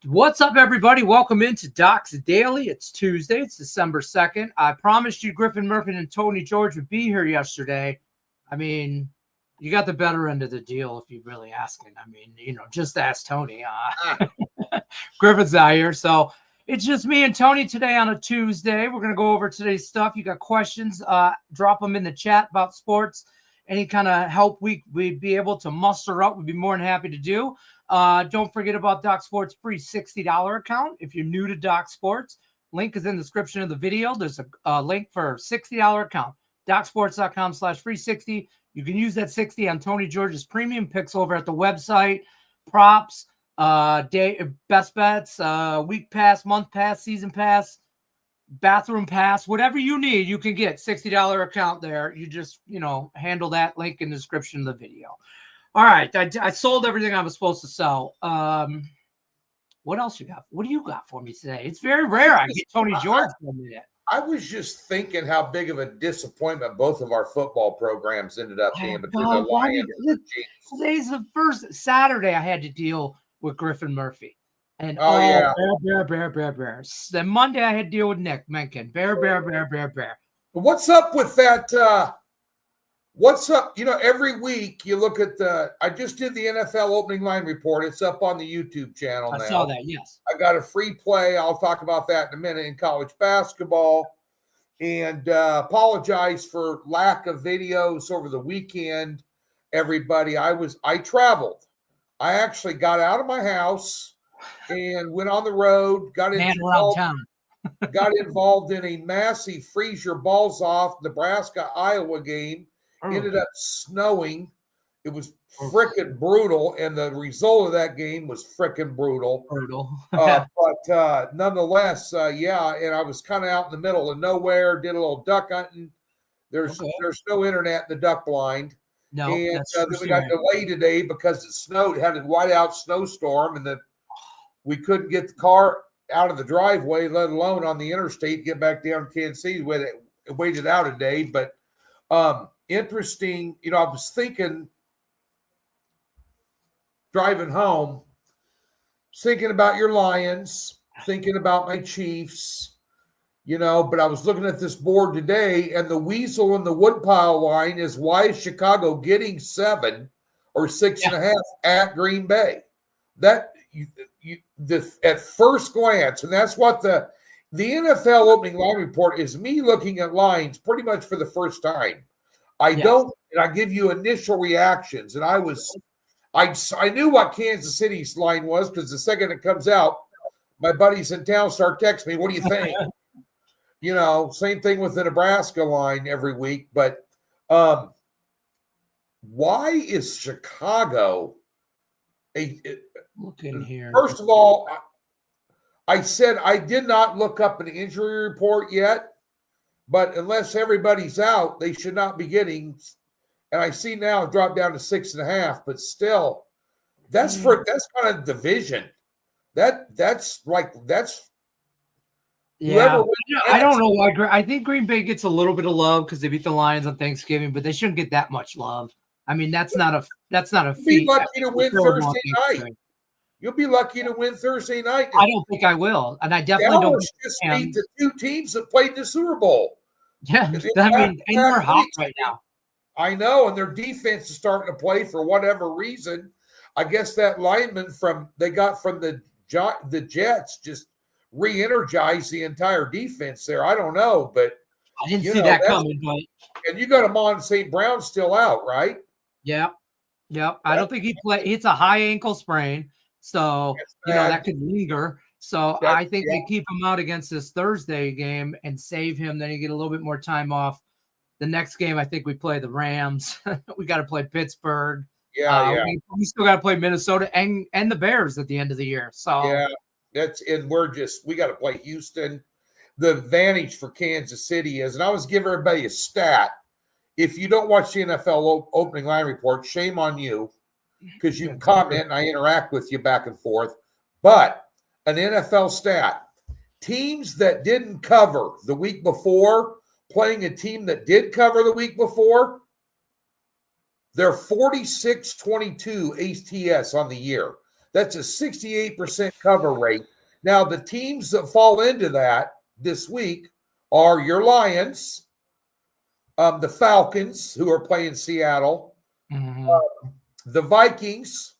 What's up, everybody? Welcome into Doc's Daily. It's Tuesday. It's December 2nd. I promised you Griffin, Murphy, and Tony George would be here yesterday. I mean, you got the better end of the deal if you're really asking. I mean, just ask Tony. Griffin's not here. So it's just me and Tony today on a Tuesday. We're going to go over today's stuff. You got questions, drop them in the chat about sports. Any kind of help we'd be able to muster up, we'd be more than happy to do. Don't forget about Doc Sports' free $60 account. If you're new to Doc Sports, link is in the description of the video. There's a link for a $60 account, docsports.com/free60. You can use that 60 on Tony George's premium picks over at the website, props, best bets, week pass, month pass, season pass, bathroom pass, whatever you need, you can get $60 account there. You just, handle that link in the description of the video. All right. I sold everything I was supposed to sell. What else you got? What do you got for me today? It's very rare I get Tony George for me yet. I was just thinking how big of a disappointment both of our football programs ended up being between the Lions and the Chiefs. Today's the first Saturday I had to deal with Griffin Murphy. And yeah. Bear. Then Monday I had to deal with Nick Mencken. Bear. What's up with that? What's up? Every week you look at I just did the NFL opening line report. It's up on the YouTube channel now. I saw that, yes. I got a free play. I'll talk about that in a minute in college basketball. And apologize for lack of videos over the weekend, everybody. I traveled. I actually got out of my house and went on the road, got involved in a massive freeze your balls off Nebraska-Iowa game. Ended up snowing. It was freaking brutal, and the result of that game was freaking brutal. But nonetheless, and I was kind of out in the middle of nowhere, did a little duck hunting. There's no internet in the duck blind. No, and then we got delayed today because it snowed. It had a whiteout snowstorm, and we couldn't get the car out of the driveway, let alone on the interstate to get back down to Kansas City. It waited out a day, but interesting. I was thinking, driving home, thinking about your Lions, thinking about my Chiefs, but I was looking at this board today, and the weasel in the woodpile line is why is Chicago getting 7 or 6.5 at Green Bay? That at first glance, and that's what the NFL opening line report is me looking at lines pretty much for the first time. I give you initial reactions, and I knew what Kansas City's line was because the second it comes out, my buddies in town start texting me, what do you think? Same thing with the Nebraska line every week. But why is Chicago look in here? First of all, I said I did not look up an injury report yet. But unless everybody's out, they should not be getting. And I see now it dropped down to 6.5. But still, that's kind of division. That's. Yeah, I don't know why. I think Green Bay gets a little bit of love because they beat the Lions on Thanksgiving, but they shouldn't get that much love. I mean, that's not a feat. You'll be lucky to win Thursday night. You'll be lucky to win Thursday night. I don't think I will, and I definitely don't. Just beat the 2 teams that played in the Super Bowl. Yeah, and they're hot right now. I know, and their defense is starting to play for whatever reason. I guess that lineman they got from the Jets just re-energized the entire defense there. I don't know, but I didn't see that coming. But and you got Amon St. Brown still out, right? Yeah. I don't think he played. It's a high ankle sprain. So, that could linger. So I think they keep him out against this Thursday game and save him. Then you get a little bit more time off. The next game, I think we play the Rams. We got to play Pittsburgh. We still got to play Minnesota and the Bears at the end of the year. So we got to play Houston. The advantage for Kansas City is, and I was giving everybody a stat. If you don't watch the NFL opening line report, shame on you. Because you can comment and I interact with you back and forth. But an NFL stat, teams that didn't cover the week before playing a team that did cover the week before, they're 46-22 ATS on the year. That's a 68% cover rate. Now, the teams that fall into that this week are your Lions, the Falcons, who are playing Seattle, the Vikings,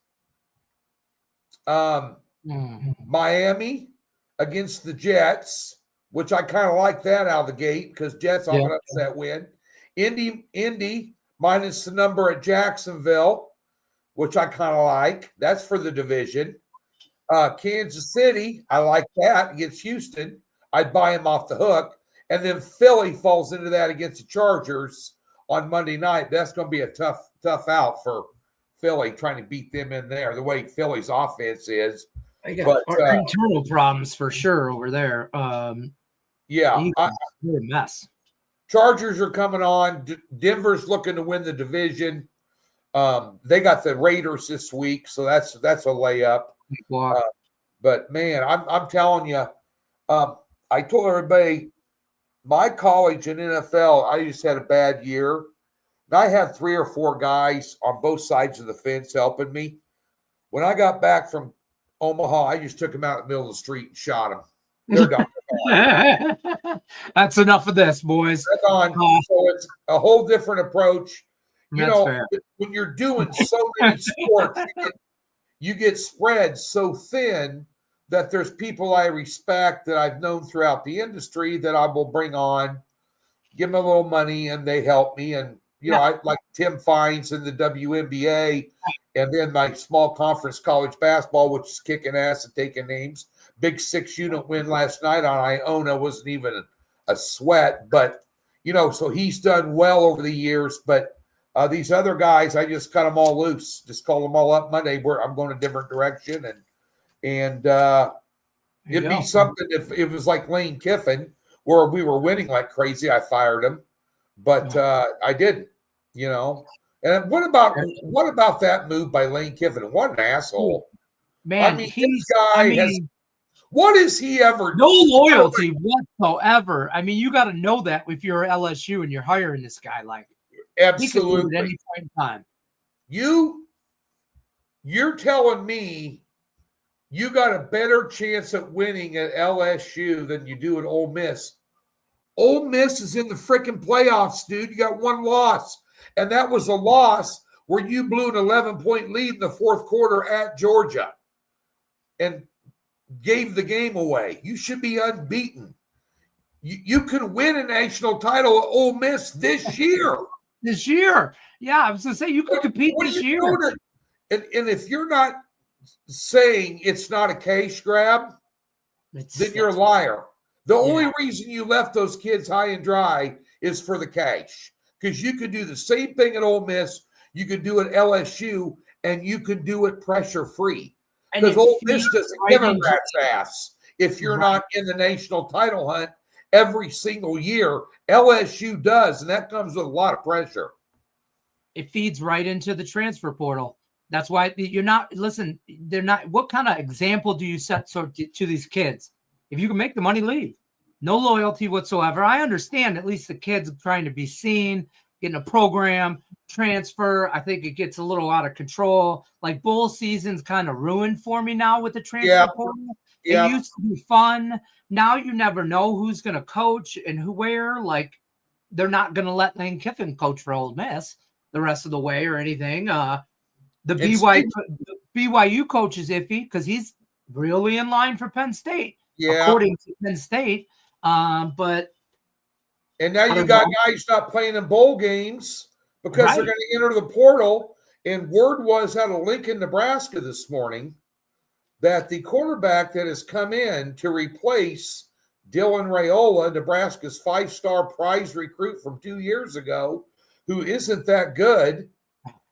Miami against the Jets, which I kind of like that out of the gate because Jets off an upset win. Indy minus the number at Jacksonville, which I kind of like. That's for the division. Kansas City, I like that against Houston. I'd buy him off the hook. And then Philly falls into that against the Chargers on Monday night. That's going to be a tough out for Philly, trying to beat them in there, the way Philly's offense is. They got internal problems for sure over there. Yeah. They're a mess. Chargers are coming on. Denver's looking to win the division. They got the Raiders this week, so that's a layup. But man, I'm telling you, I told everybody, my college and NFL, I just had a bad year. And I had 3 or 4 guys on both sides of the fence helping me. When I got back from Omaha, I just took them out in the middle of the street and shot them. They're done. That's enough of this, boys. That's on. So it's a whole different approach. You know, fair. When you're doing so many sports, you get spread so thin that there's people I respect that I've known throughout the industry that I will bring on, give them a little money, and they help me. And, I like Tim Fines in the WNBA, and then my small conference college basketball, which is kicking ass and taking names. Big 6-unit win last night on Iona wasn't even a sweat. But, so he's done well over the years. But these other guys, I just cut them all loose. Just call them all up Monday where I'm going a different direction. And it'd be something if it was like Lane Kiffin, where we were winning like crazy. I fired him, but I didn't, And what about that move by Lane Kiffin? What an asshole! Man, this guy has. What is he ever? No loyalty whatsoever. I mean, you got to know that if you're LSU and you're hiring this guy, like absolutely at any point in time. You're telling me you got a better chance at winning at LSU than you do at Ole Miss. Ole Miss is in the freaking playoffs, dude. You got 1 loss. And that was a loss where you blew an 11-point lead in the 4th quarter at Georgia and gave the game away. You should be unbeaten. You can win a national title at Ole Miss this year. This year. Yeah, I was going to say you could compete this year. And if you're not saying it's not a cash grab, then you're a liar. The only reason you left those kids high and dry is for the cash, because you could do the same thing at Ole Miss, you could do it at LSU, and you could do it pressure free. Because Ole Miss doesn't give a rat's ass if you're not in the national title hunt every single year. LSU does, and that comes with a lot of pressure. It feeds right into the transfer portal. That's why you're not, listen, they're not, what kind of example do you set to these kids? If you can make the money, leave. No loyalty whatsoever. I understand at least the kids are trying to be seen, getting a program, transfer. I think it gets a little out of control. Like bowl season's kind of ruined for me now with the transfer portal. It used to be fun. Now you never know who's going to coach and where. Like they're not going to let Lane Kiffin coach for Ole Miss the rest of the way or anything. The BYU coach is iffy because he's really in line for Penn State, according to Penn State. And now you got guys not playing in bowl games because they're going to enter the portal. And word was out of Lincoln, Nebraska this morning that the quarterback that has come in to replace Dylan Raiola, Nebraska's 5-star prize recruit from 2 years ago, who isn't that good.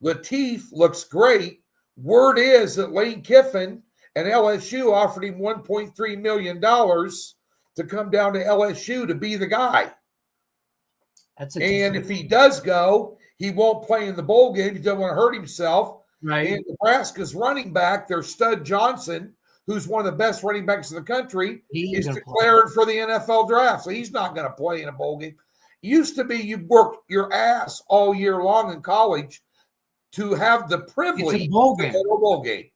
Lateef looks great. Word is that Lane Kiffin and LSU offered him $1.3 million to come down to LSU to be the guy. And if he does go, he won't play in the bowl game. He doesn't want to hurt himself. Right. And Nebraska's running back, their stud Johnson, who's one of the best running backs in the country, is declaring for the NFL draft. So he's not going to play in a bowl game. Used to be you worked your ass all year long in college to have the privilege to go to a bowl game.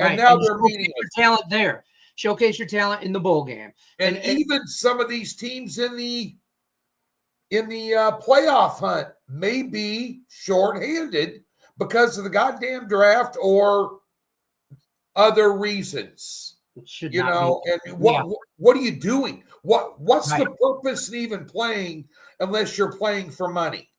And now they're meaningless. Your talent there. Showcase your talent in the bowl game. And even some of these teams in the playoff hunt may be shorthanded because of the goddamn draft or other reasons. You know, and what are you doing? What's the purpose in even playing unless you're playing for money?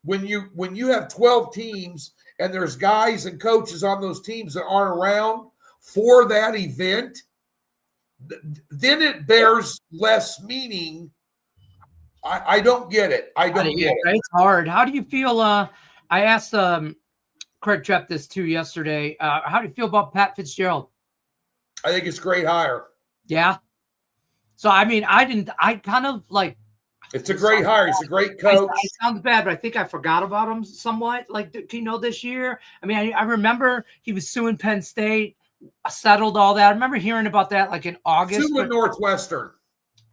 When you have 12 teams and there's guys and coaches on those teams that aren't around for that event, then it bears less meaning. I don't get it. I don't get it. It's hard. How do you feel? I asked Craig Trepp this too yesterday. How do you feel about Pat Fitzgerald? I think it's a great hire. Yeah. So, I mean, I kind of like. It's a great hire. He's a great coach. It sounds bad, but I think I forgot about him somewhat. Like, this year? I mean, I remember he was suing Penn State, settled all that. I remember hearing about that like in August. Suing Northwestern.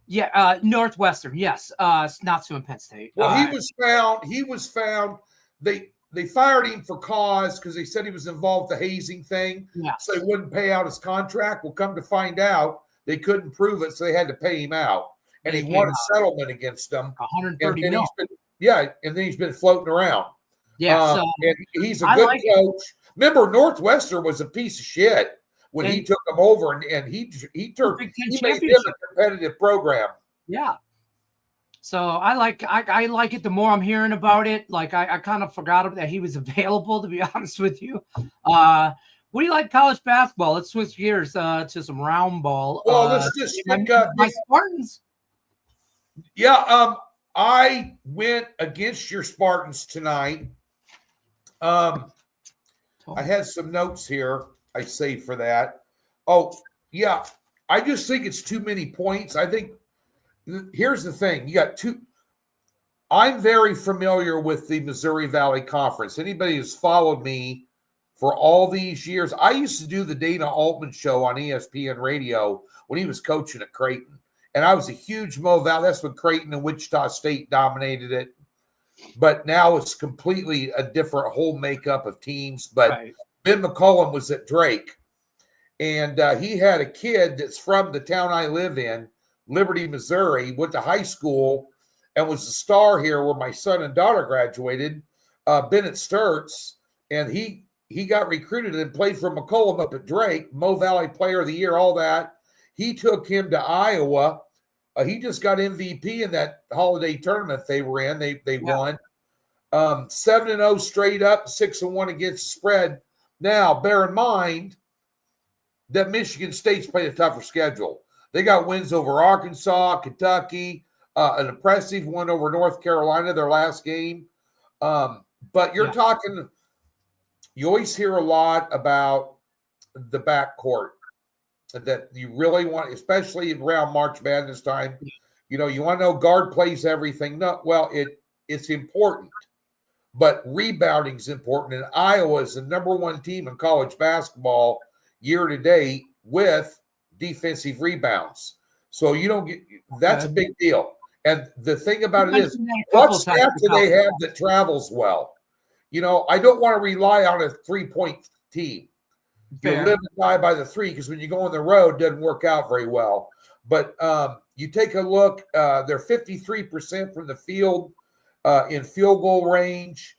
Yeah, Northwestern. Yes, not suing Penn State. Well, he was found. They fired him for cause because they said he was involved with the hazing thing. Yeah. So they wouldn't pay out his contract. Well, come to find out, they couldn't prove it, so they had to pay him out. And he won a settlement against them. $130 million. And then he's been floating around. Yeah, and he's a good coach. Remember, Northwestern was a piece of shit when he took them over, and he made them a competitive program. Yeah. So I like it. The more I'm hearing about it, like I kind of forgot that he was available. To be honest with you, what do you like college basketball? Let's switch gears to some round ball. Well, let's just my Spartans. Yeah, I went against your Spartans tonight. I had some notes here I saved for that. Oh, yeah. I just think it's too many points. I think here's the thing. You got two. I'm very familiar with the Missouri Valley Conference. Anybody who's followed me for all these years, I used to do the Dana Altman show on ESPN radio when he was coaching at Creighton. And I was a huge Mo Valley. That's when Creighton and Wichita State dominated it. But now it's completely a different whole makeup of teams. But Ben McCollum was at Drake. And he had a kid that's from the town I live in, Liberty, Missouri, went to high school and was a star here where my son and daughter graduated, Bennett Sturts. And he got recruited and played for McCollum up at Drake, Mo Valley Player of the Year, all that. He took him to Iowa. He just got MVP in that holiday tournament they were in. They won 7-0 straight up, 6-1 against the spread. Now, bear in mind that Michigan State's played a tougher schedule. They got wins over Arkansas, Kentucky, an impressive one over North Carolina, their last game. But you're talking, you always hear a lot about the backcourt that you really want, especially around March Madness time. You know, you want to know guard plays everything. No, well, it's important, but rebounding is important. And Iowa is the number one team in college basketball year to date with defensive rebounds. So you don't get, that's a big deal. And the thing about it is, what staff do they have that travels well? You know, I don't want to rely on a 3-point team. You live and die by the three, because when you go on the road, it doesn't work out very well. But you take a look, they're 53% from the field in field goal range,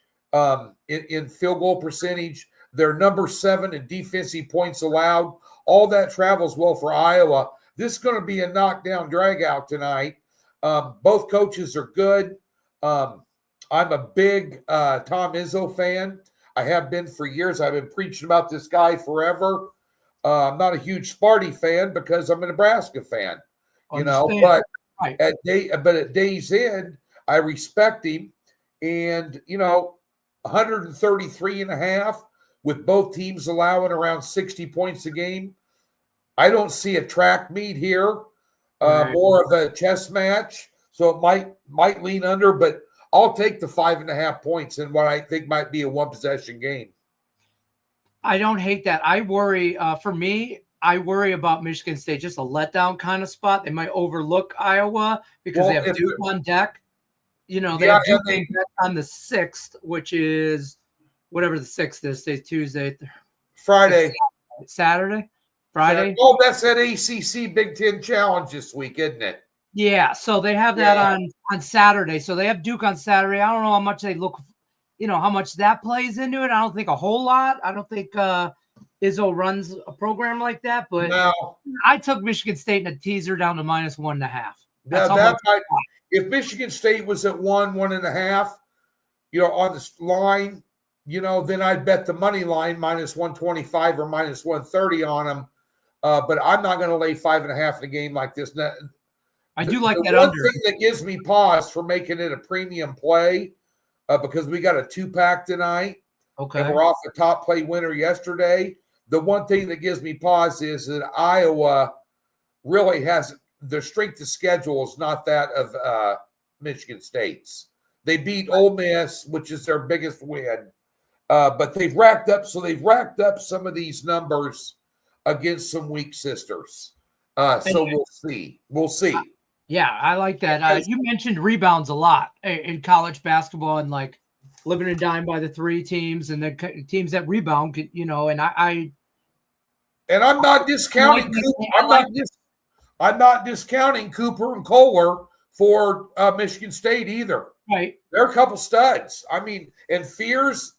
in field goal percentage. They're number 7 in defensive points allowed. All that travels well for Iowa. This is going to be a knockdown drag out tonight. Both coaches are good. I'm a big Tom Izzo fan. I have been for years. I've been preaching about this guy forever. I'm not a huge Sparty fan because I'm a Nebraska fan, you know. But at day's end, I respect him. And, you know, 133.5 with both teams allowing around 60 points a game. I don't see a track meet here, more of a chess match. So it might lean under, but I'll take the 5.5 points in what I think might be a one-possession game. I don't hate that. I worry, for me, I worry about Michigan State, just a letdown kind of spot. They might overlook Iowa because they have Duke on deck. You know, they have Duke on the 6th, which is whatever the 6th is. Today's Tuesday. Friday. Saturday, Friday. Oh, that's that ACC Big Ten Challenge this week, isn't it? Yeah, so they have that on Saturday. So they have Duke on Saturday. I don't know how much they look, how much that plays into it. I don't think a whole lot. I don't think Izzo runs a program like that, but No. I took Michigan State in a teaser down to -1.5. If Michigan State was at 1.5, on the line, then I'd bet the money line -125 or -130 on them. But I'm not going to lay 5.5 in a game like this. I do like that one under. thing that gives me pause for making it a premium play, because we got a 2-pack tonight. Okay. And we're off the top play winner yesterday. The one thing that gives me pause is that Iowa really has their strength of schedule is not that of Michigan State's. They beat Ole Miss, which is their biggest win. But they've racked up some of these numbers against some weak sisters. So we'll see. We'll see. Yeah, I like that. You mentioned rebounds a lot in college basketball and like living and dying by the 3 teams and the teams that rebound, And I'm not discounting I'm not discounting Cooper and Kohler for Michigan State either. Right. They're a couple studs. I mean, and Fears,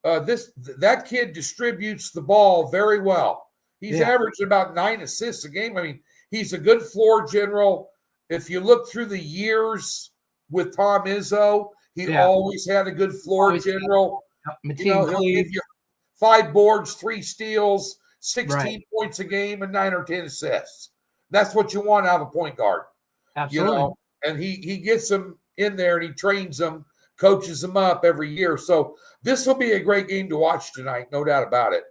that kid distributes the ball very well. He's averaging about 9 assists a game. I mean, he's a good floor general. If you look through the years with Tom Izzo, he always had a good floor general. He'll give you 5 boards, 3 steals, 16 points a game, and 9 or 10 assists. That's what you want out of a point guard. Absolutely. And he gets them in there and he trains them, coaches them up every year. So this will be a great game to watch tonight, no doubt about it.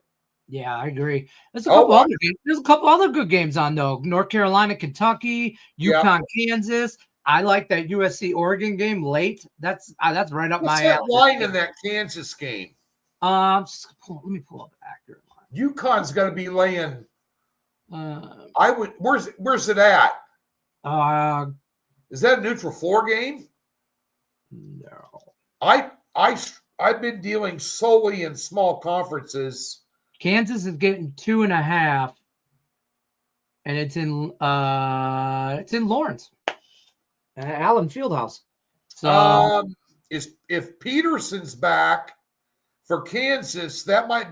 Yeah, I agree. There's a couple other games. There's a couple other good games on though. North Carolina, Kentucky, UConn, Kansas. I like that USC Oregon game late. That's right up my alley. What's that line in that Kansas game? Let me pull up accurate line. UConn's got to be laying. Where's it at? Is that a neutral floor game? No. I've been dealing solely in small conferences. Kansas is getting 2.5, and it's in Lawrence, Allen Fieldhouse. So if Peterson's back for Kansas, that might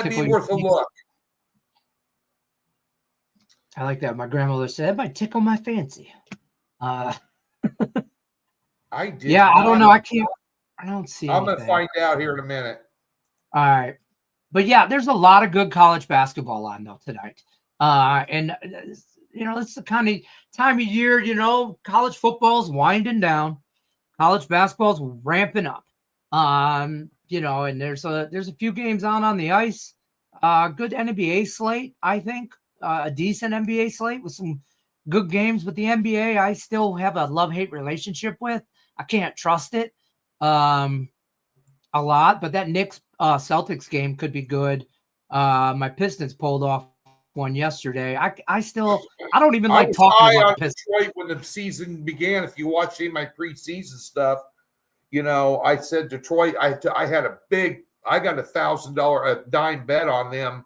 be worth a look. I like that. My grandmother said it might tickle my fancy. I did. Yeah, I don't know. I don't see. I'm going to find out here in a minute. All right. But yeah, there's a lot of good college basketball on though tonight. And it's the kind of time of year, college football's winding down. College basketball's ramping up. And there's a few games on the ice. Good NBA slate, I think. A decent NBA slate with some good games. With the NBA, I still have a love-hate relationship with. I can't trust it a lot, but that Knicks Celtics game could be good. My Pistons pulled off one yesterday. I don't even like talking about the Pistons. Detroit when the season began. If you watch any of my preseason stuff, I said Detroit. I got a $1,000 dime bet on them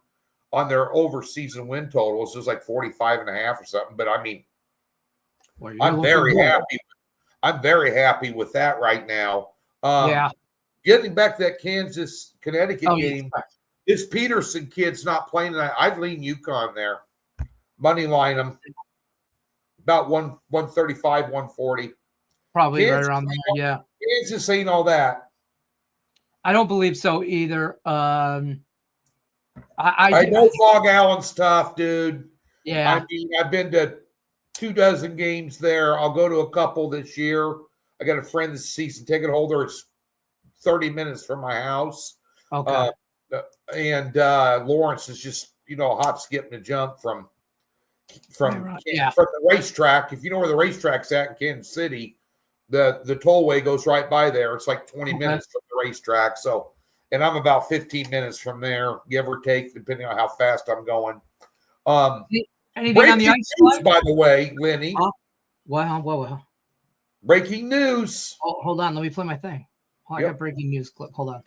on their over season win totals. It was like 45.5 or something. But I mean, I'm very happy. I'm very happy with that right now. Getting back to that Kansas Connecticut game, this Peterson kid's not playing tonight. I'd lean UConn there, money line them about 135, 140. Probably Kansas, right around there. Yeah, Kansas ain't all that. I don't believe so either. I know Fog Allen's tough, dude. Yeah, I mean, I've been to 24 games there. I'll go to a couple this year. I got a friend that's a season ticket holder. It's 30 minutes from my house. Okay. And Lawrence is just, a hop, skip, and a jump from the racetrack. If you know where the racetrack's at in Kansas City, the tollway goes right by there. It's like 20 minutes from the racetrack. So, and I'm about 15 minutes from there, give or take, depending on how fast I'm going. Anything on the ice news, by the way, Lenny? Wow. Breaking news. Oh, hold on. Let me play my thing. I got breaking news clip. Hold on.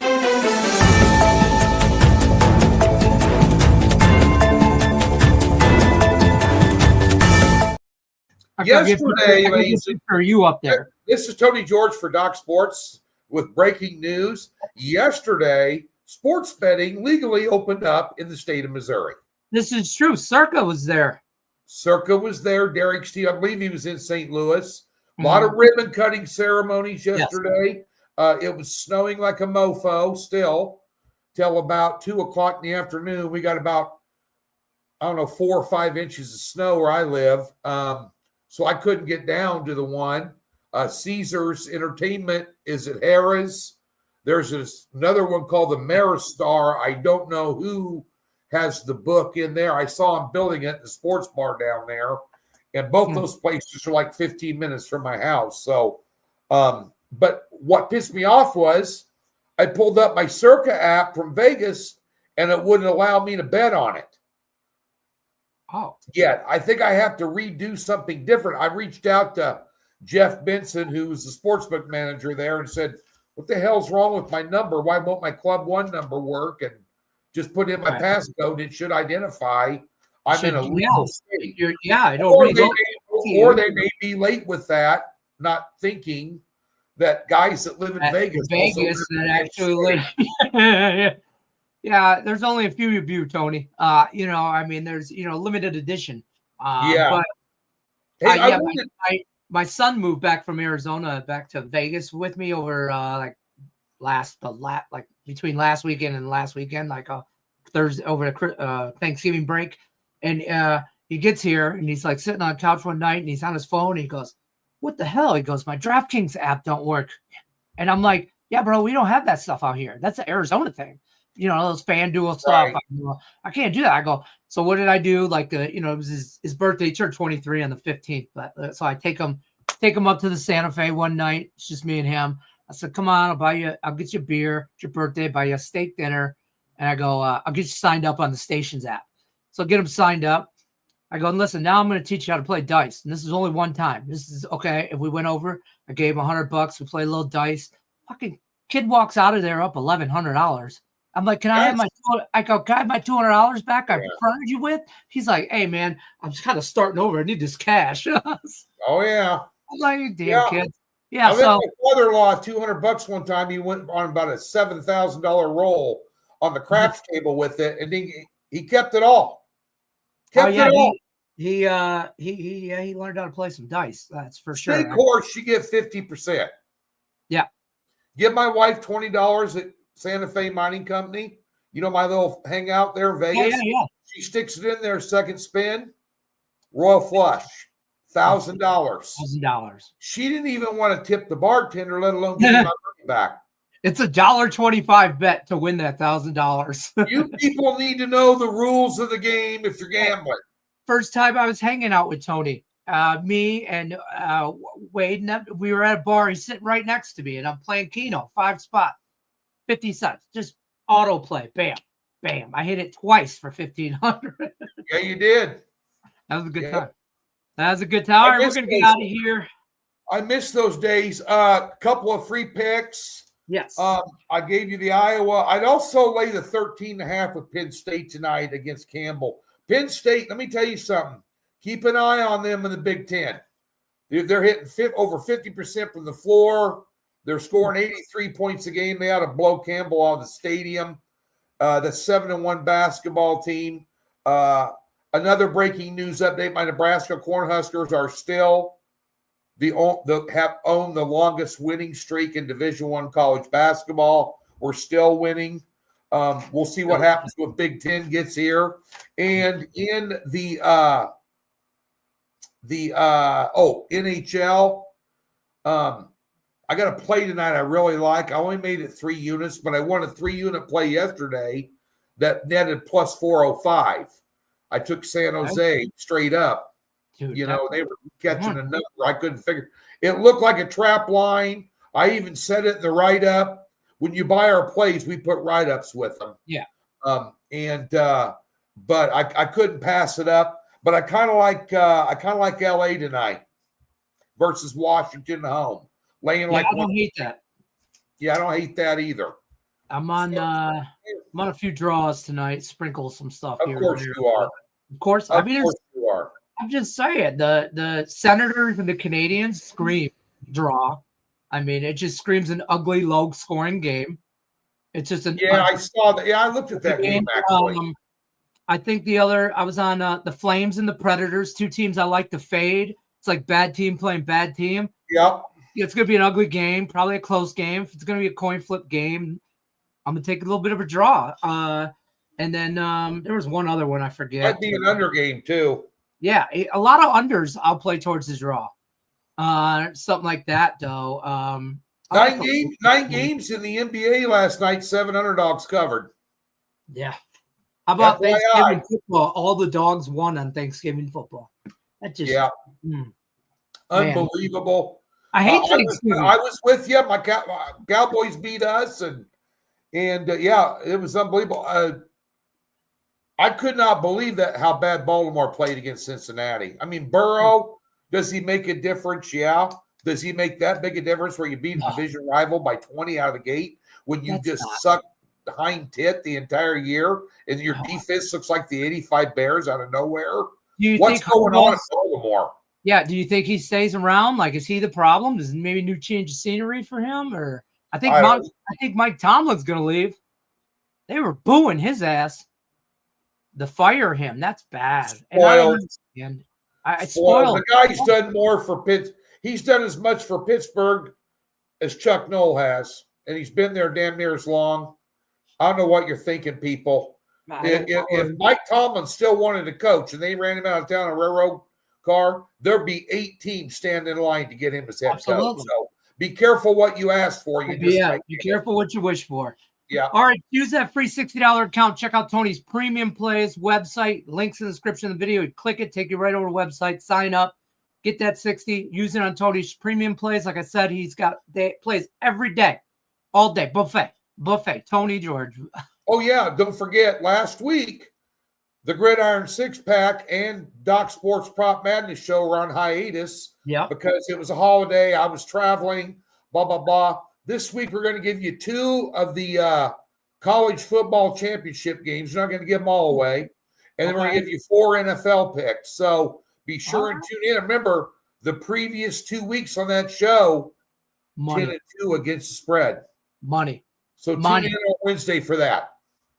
Yesterday, ladies, are you up there? This is Tony George for Doc Sports with breaking news. Yesterday, sports betting legally opened up in the state of Missouri. This is true. Circa was there. Circa was there. Derek Steele, I believe he was in St. Louis. A lot of ribbon cutting ceremonies yesterday. Yes. It was snowing like a mofo still till about 2 o'clock in the afternoon. We got about, 4 or 5 inches of snow where I live. So I couldn't get down to the one. Caesars Entertainment is at Harrah's. There's another one called the Maristar. I don't know who has the book in there. I saw him building it in the sports bar down there. And both those places are like 15 minutes from my house. So, but what pissed me off was I pulled up my Circa app from Vegas and it wouldn't allow me to bet on it. Oh. Yeah, I think I have to redo something different. I reached out to Jeff Benson, who's the sportsbook manager there, and said, what the hell's wrong with my number? Why won't my Club One number work? And just put in my passcode. It should identify I'm in a legal state. Or they may be late with that, not thinking that guys that live in Vegas that actually live. Yeah, there's only a few of you, Tony. There's limited edition. But my son moved back from Arizona back to Vegas with me over between last weekend and last weekend, Thursday over the Thanksgiving break. And he gets here and he's like sitting on a couch one night and he's on his phone. And he goes, "What the hell?" He goes, "My DraftKings app don't work." And I'm like, "Yeah, bro, we don't have that stuff out here. That's an Arizona thing. Those FanDuel stuff. Right. I can't do that." I go, "So what did I do?" It was his birthday. He turned 23 on the 15th. But so I take him up to the Santa Fe one night. It's just me and him. I said, "Come on, I'll get you a beer. It's your birthday, buy you a steak dinner." And I go, "I'll get you signed up on the station's app." So I get him signed up. I go, "Listen, now I'm going to teach you how to play dice. And this is only one time. This is okay." If we went over, I gave him $100. We played a little dice. Fucking kid walks out of there up $1,100. I'm like, "Can I have my $200 back I fronted you with?" He's like, "Hey, man, I'm just kind of starting over. I need this cash." Oh, yeah. I'm like, "Damn kid." Yeah. I bet my father-in-law $200 one time. He went on about a $7,000 roll on the craps table with it, and he kept it all. He learned how to play some dice. That's for sure. State course, you get 50%. Yeah. Give my wife $20 at Santa Fe Mining Company. My little hangout there in Vegas. Yeah. She sticks it in there, second spin, royal flush, $1,000. $1,000. She didn't even want to tip the bartender, let alone get my money back. It's a $1.25 bet to win that $1,000. You people need to know the rules of the game if you're gambling. First time I was hanging out with Tony, me and Wade, and we were at a bar. He's sitting right next to me, and I'm playing Keno, 5 spot, 50 cents, just auto play, bam, bam. I hit it twice for $1,500. Yeah, you did. That was a good time. That was a good time. All right, we're gonna get out of here. I miss those days. A couple of free picks. Yes. I gave you the Iowa. I'd also lay the 13.5 with Penn State tonight against Campbell. Penn State, let me tell you something. Keep an eye on them in the Big Ten. They're hitting over 50% from the floor. They're scoring 83 points a game. They ought to blow Campbell out of the stadium. The 7-1 basketball team. Another breaking news update. My Nebraska Cornhuskers are still have owned the longest winning streak in Division I college basketball. We're still winning. We'll see what happens when Big Ten gets here. And in the NHL, I got a play tonight I really like. I only made it 3 units, but I won a 3-unit play yesterday that netted plus 405. I took San Jose straight up. Dude, they were catching a number. I couldn't figure. It looked like a trap line. I even said it in the write-up. When you buy our plays, we put write-ups with them. Yeah. But I couldn't pass it up. But I kind of like LA tonight versus Washington at home. I don't hate that. Yeah, I don't hate that either. I'm on a few draws tonight. Sprinkle some stuff here. Of course you are. Of course. You are. I'm just saying the Senators and the Canadians scream draw. I mean, it just screams an ugly, low-scoring game. It's just an I saw that. Yeah, I looked at that game actually. I think I was on the Flames and the Predators, two teams I like to fade. It's like bad team playing bad team. Yep. It's going to be an ugly game, probably a close game. If it's going to be a coin flip game, I'm going to take a little bit of a draw. And then there was one other one I forget. Might be an under game too. Yeah, a lot of unders I'll play towards the draw. Something like that, though. Nine games in the NBA last night, 7 underdogs covered. Yeah. How about Thanksgiving football? All the dogs won on Thanksgiving football. That just unbelievable. I hate Thanksgiving. I was with you. My Cowboys beat us, and it was unbelievable. I could not believe how bad Baltimore played against Cincinnati. I mean, Burrow, does he make a difference? Yeah. Does he make that big a difference where you beat a division rival by 20 out of the gate when you suck hind tit the entire year and your defense looks like the 85 Bears out of nowhere? What's going on in Baltimore? Yeah, do you think he stays around? Like, is he the problem? Is maybe new change of scenery for him? Or I think Mike Tomlin's going to leave. They were booing his ass. To fire him, that's bad. Spoiled. Spoiled. The guy's done more for Pittsburgh. He's done as much for Pittsburgh as Chuck Noll has, and he's been there damn near as long. I don't know what you're thinking, people. If Mike Tomlin still wanted to coach and they ran him out of town in a railroad car, there'd be 8 teams standing in line to get him as head coach. So be careful what you ask for. Be careful what you wish for. Yeah. All right. Use that free $60 account. Check out Tony's Premium Plays website. Links in the description of the video. You click it, take you right over to the website. Sign up. Get that 60. Use it on Tony's Premium Plays. Like I said, they plays every day, all day. Buffet. Tony George. Oh yeah. Don't forget last week, the Gridiron 6-pack and Doc Sports Prop Madness show were on hiatus. Yeah. Because it was a holiday. I was traveling. Blah blah blah. This week, we're going to give you 2 of the college football championship games. We're not going to give them all away. And then we're going to give you 4 NFL picks. So be sure and tune in. Remember, the previous 2 weeks on that show, 10-2 against the spread. So tune in on Wednesday for that.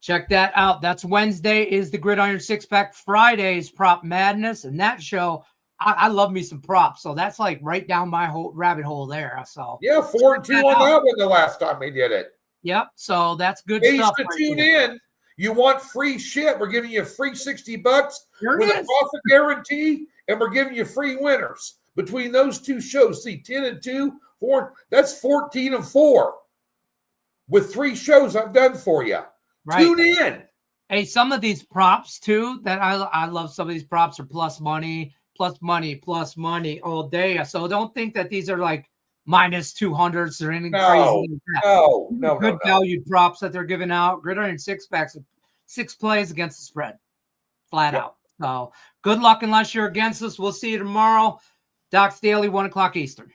Check that out. That's Wednesday is the Gridiron 6-pack. Friday's Prop Madness. And that show, I love me some props, so that's like right down my whole rabbit hole there. So 4-2 on that one the last time we did it. Yep. So that's good stuff. To tune in. You want free shit? We're giving you a free $60 with a profit guarantee, and we're giving you free winners between those 2 shows. See, 10-2, 4. That's 14-4 with 3 shows I've done for you. Right. Tune in. Hey, some of these props too that I love. Some of these props are plus money all day. So don't think that these are like minus 200s or anything crazy like that. No. Good valued props that they're giving out. Gridiron 6-packs, 6 plays against the spread, flat out. So good luck unless you're against us. We'll see you tomorrow. Doc's Daily, 1:00 Eastern.